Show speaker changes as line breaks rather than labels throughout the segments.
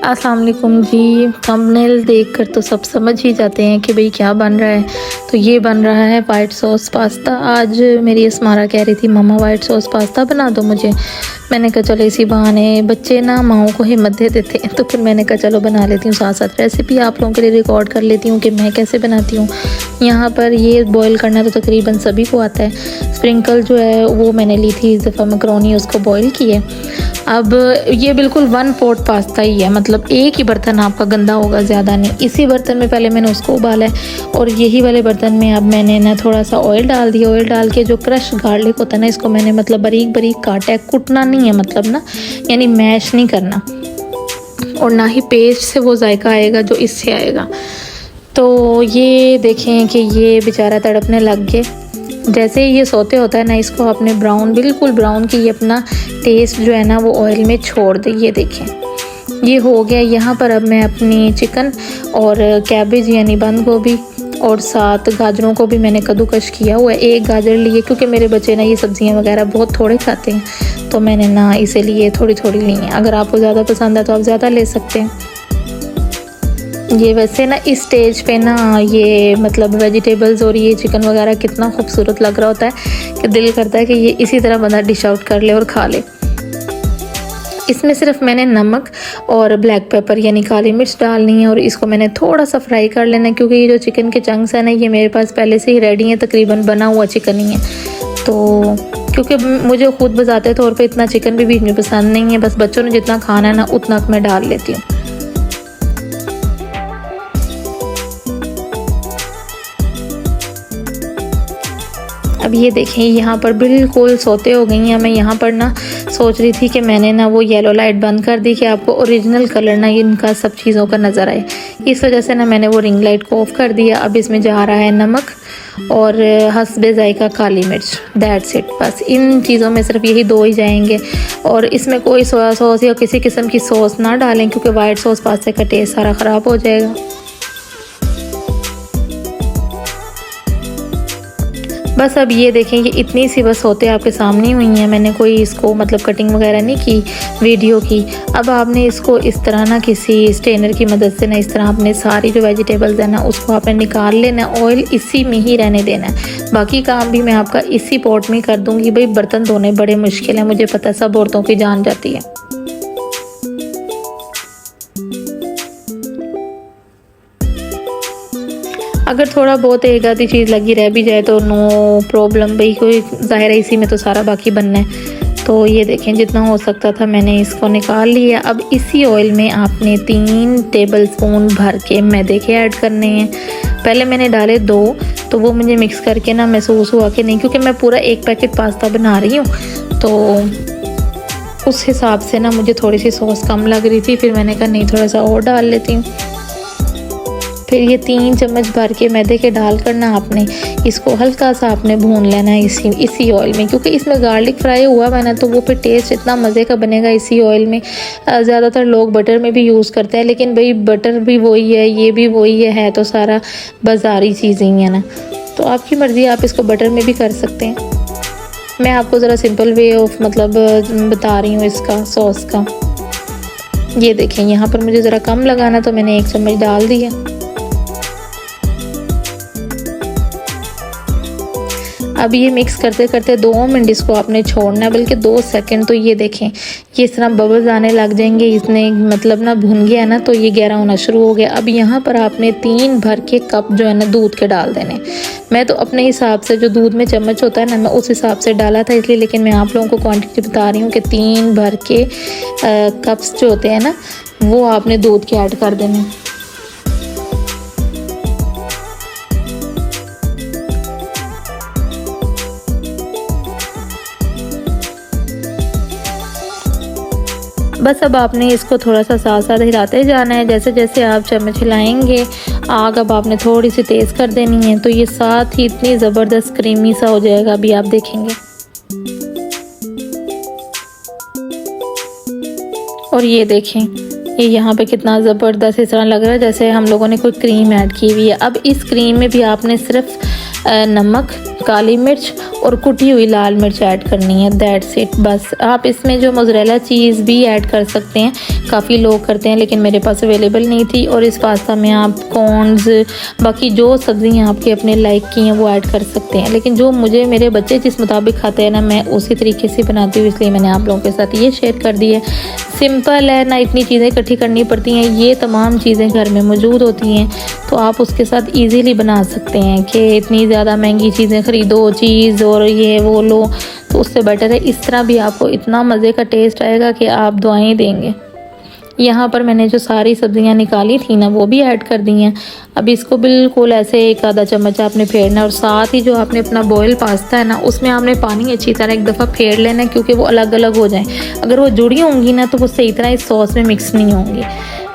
अस्सलाम वालेकुम जी। थंबनेल देखकर तो सब समझ ही जाते हैं कि भाई क्या बन रहा है। तो ये बन रहा है वाइट सॉस पास्ता। आज मेरी अस्मारा कह रही थी मम्मा वाइट सॉस पास्ता बना दो मुझे। मैंने कहा चलो इसी बहाने बच्चे ना माओं को हिम्मत दे देते हैं, तो फिर मैंने कहा चलो बना लेती हूँ, साथ साथ रेसिपी आप लोगों के लिए रिकॉर्ड कर लेती हूँ कि मैं कैसे बनाती हूँ। यहाँ पर ये बॉईल करना तो तकरीबन सभी को आता है। स्प्रिंकल जो है वो मैंने ली थी इस दफ़ा मैकरोनी, उसको बॉईल किए। अब ये बिल्कुल 1 पॉट पास्ता ही है, मतलब एक ही बर्तन आपका गंदा होगा, ज़्यादा नहीं। इसी बर्तन में पहले मैंने उसको उबाला है और यही वाले बर्तन में अब मैंने ना थोड़ा सा ऑयल डाल दिया। ऑयल डाल के जो क्रश गार्लिक होता है ना, इसको मैंने मतलब बारीक बारीक काटा है, कुटना नहीं है मतलब ना, यानी मैश नहीं करना, और ना ही पेस्ट से वो जायका आएगा जो इससे आएगा। तो ये देखें कि ये बेचारा तड़पने लग गए। जैसे ही ये सोते होता है ना, इसको आपने ब्राउन, बिल्कुल ब्राउन की ये अपना टेस्ट जो है ना वो ऑयल में छोड़ दे। ये देखें ये हो गया। यहाँ पर अब मैं अपनी चिकन और कैबेज यानी बंद गोभी और 7 गाजरों को भी मैंने कद्दूकश किया हुआ है। 1 गाजर लिए क्योंकि मेरे बच्चे ना ये सब्जियां वगैरह बहुत थोड़े खाते हैं, तो मैंने ना इसे लिए थोड़ी थोड़ी ली हैं। अगर आपको ज़्यादा पसंद है तो आप ज़्यादा ले सकते हैं। ये वैसे ना इस स्टेज पे ना ये मतलब वेजिटेबल्स और ये चिकन वगैरह कितना खूबसूरत लग रहा होता है कि दिल करता है कि ये इसी तरह बंदा डिश आउट कर ले और खा ले। इसमें सिर्फ मैंने नमक और ब्लैक पेपर यानी काली मिर्च डालनी है और इसको मैंने थोड़ा सा फ्राई कर लेना है, क्योंकि ये जो चिकन के चंक्स है ना ये मेरे पास पहले से ही रेडी है, तकरीबन बना हुआ चिकन ही है। तो क्योंकि मुझे खुद बजाते तौर पे इतना चिकन भी बीच में पसंद नहीं है, बस बच्चों ने जितना खाना है ना उतना मैं डाल लेती हूँ। अब ये देखें यहाँ पर बिल्कुल सोते हो गई हैं। मैं यहाँ पर ना सोच रही थी कि मैंने ना वो येलो लाइट बंद कर दी कि आपको ओरिजिनल कलर ना इनका सब चीज़ों का नज़र आए। इस वजह से ना मैंने वो रिंग लाइट को ऑफ कर दिया। अब इसमें जा रहा है नमक और हस्बे जायका काली मिर्च, दैट्स इट। बस इन चीज़ों में सिर्फ यही 2 ही जाएंगे, और इसमें कोई सोया सॉस या किसी किस्म की सॉस ना डालें, क्योंकि वाइट सॉस पास्ता का टेस्ट सारा ख़राब हो जाएगा। बस अब ये देखें कि इतनी सी बस होते आपके सामने हुई हैं। मैंने कोई इसको मतलब कटिंग वगैरह नहीं की वीडियो की। अब आपने इसको इस तरह ना किसी स्ट्रेनर की मदद से ना इस तरह अपने सारी जो वेजिटेबल्स है ना उसको आपने निकाल लेना है। ऑयल इसी में ही रहने देना है, बाकी काम भी मैं आपका इसी पॉट में कर दूँगी। भाई बर्तन धोने बड़े मुश्किल हैं, मुझे पता है, सब औरतों की जान जाती है। अगर थोड़ा बहुत एक आधी चीज़ लगी रह भी जाए तो नो प्रॉब्लम, भाई कोई ज़ाहिर है इसी में तो सारा बाकी बनना है। तो ये देखें जितना हो सकता था मैंने इसको निकाल लिया। अब इसी ऑयल में आपने 3 टेबलस्पून भर के मैदे के ऐड करने हैं। पहले मैंने डाले 2, तो वो मुझे मिक्स करके ना महसूस हुआ कि नहीं, क्योंकि मैं पूरा 1 पैकेट पास्ता बना रही हूँ तो उस हिसाब से ना मुझे थोड़ी सी सॉस कम लग रही थी। फिर मैंने कहा नहीं थोड़ा सा और डाल लेती हूँ। फिर ये 3 चम्मच भर के मैदे के डाल कर ना आपने इसको हल्का सा आपने भून लेना है इसी ऑयल में, क्योंकि इसमें गार्लिक फ्राई हुआ है ना, तो वो फिर टेस्ट इतना मज़े का बनेगा इसी ऑयल में। ज़्यादातर लोग बटर में भी यूज़ करते हैं, लेकिन भाई बटर भी वही है, ये भी वही है तो सारा बाज़ारी चीज़ें ही है ना, तो आपकी मर्ज़ी, आप इसको बटर में भी कर सकते हैं। मैं आपको ज़रा सिंपल वे ऑफ मतलब बता रही हूँ इसका सॉस का। ये देखें यहाँ पर मुझे ज़रा कम लगाना तो मैंने 1 चम्मच डाल दिया। अब ये मिक्स करते करते 2 मिनट इसको आपने छोड़ना है, बल्कि 2 सेकंड। तो ये देखें ये इस तरह बबल्स आने लग जाएंगे, इसने मतलब ना भुन गया ना, तो ये गहरा होना शुरू हो गया। अब यहाँ पर आपने 3 भर के कप जो है ना दूध के डाल देने। मैं तो अपने हिसाब से जो दूध में चम्मच होता है ना मैं उस हिसाब से डाला था इसलिए, लेकिन मैं आप लोगों को क्वांटिटी बता रही हूँ कि 3 भर के कप्स जो होते हैं ना वो आपने दूध के ऐड कर देने। बस अब आपने इसको थोड़ा सा साथ साथ हिलाते जाना है। जैसे जैसे आप चम्मच हिलाएंगे आग अब आपने थोड़ी सी तेज़ कर देनी है, तो ये साथ ही इतनी ज़बरदस्त क्रीमी सा हो जाएगा, अभी आप देखेंगे। और ये देखें ये यहाँ पे कितना ज़बरदस्त इस तरह लग रहा है जैसे हम लोगों ने कोई क्रीम ऐड की हुई है। अब इस क्रीम में भी आपने सिर्फ नमक, काली मिर्च और कुटी हुई लाल मिर्च ऐड करनी है, दैट्स इट। बस आप इसमें जो मोज़रेला चीज़ भी ऐड कर सकते हैं, काफ़ी लोग करते हैं लेकिन मेरे पास अवेलेबल नहीं थी। और इस पास्ता में आप कॉर्न्स, बाकी जो सब्ज़ियाँ आपके अपने लाइक की हैं वो ऐड कर सकते हैं, लेकिन जो मुझे मेरे बच्चे जिस मुताबिक खाते हैं ना, मैं उसी तरीके से बनाती हूँ, इसलिए मैंने आप लोगों के साथ ये शेयर कर दी है। सिंपल है ना, इतनी चीज़ें इकट्ठी करनी पड़ती हैं, ये तमाम चीज़ें घर में मौजूद होती हैं तो आप उसके साथ ईज़िली बना सकते हैं कि इतनी ज़्यादा महंगी चीज़ें ख़रीदो, चीज़ और ये वो लो, तो उससे बेटर है इस तरह भी आपको इतना मज़े का टेस्ट आएगा कि आप दुआएं देंगे। यहाँ पर मैंने जो सारी सब्जियाँ निकाली थी ना वो भी ऐड कर दी हैं। अब इसको बिल्कुल ऐसे एक आधा चम्मच आपने फेरना है और साथ ही जो आपने अपना बॉयल पास्ता है ना उसमें आपने पानी अच्छी तरह एक दफ़ा फेर लेना है, क्योंकि वो अलग अलग हो जाएं। अगर वो जुड़ी होंगी ना तो वो सही तरह इस सॉस में मिक्स नहीं होंगी।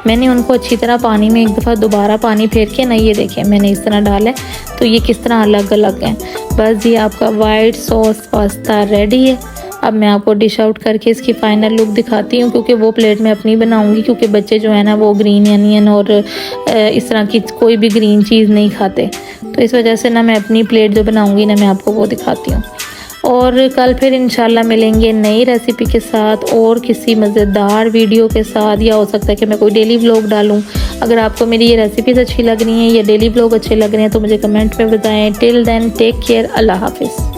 मैंने उनको अच्छी तरह पानी में एक दफ़ा दोबारा पानी फेर के ना, ये देखें मैंने इस तरह डाला है तो ये किस तरह अलग अलग हैं। बस ये आपका वाइट सॉस पास्ता रेडी है। अब मैं आपको डिश आउट करके इसकी फ़ाइनल लुक दिखाती हूँ, क्योंकि वो प्लेट में अपनी बनाऊँगी, क्योंकि बच्चे जो है ना वो ग्रीन अनियन और इस तरह की कोई भी ग्रीन चीज़ नहीं खाते, तो इस वजह से ना मैं अपनी प्लेट जो बनाऊँगी ना मैं आपको वो दिखाती हूँ। और कल फिर इंशाल्लाह मिलेंगे नई रेसिपी के साथ और किसी मज़ेदार वीडियो के साथ, या हो सकता है कि मैं कोई डेली व्लॉग डालूं। अगर आपको मेरी ये रेसिपीज़ अच्छी लग रही हैं या डेली व्लॉग अच्छे लग रहे हैं तो मुझे कमेंट में बताएं। टिल देन टेक केयर, अल्लाह हाफिज़।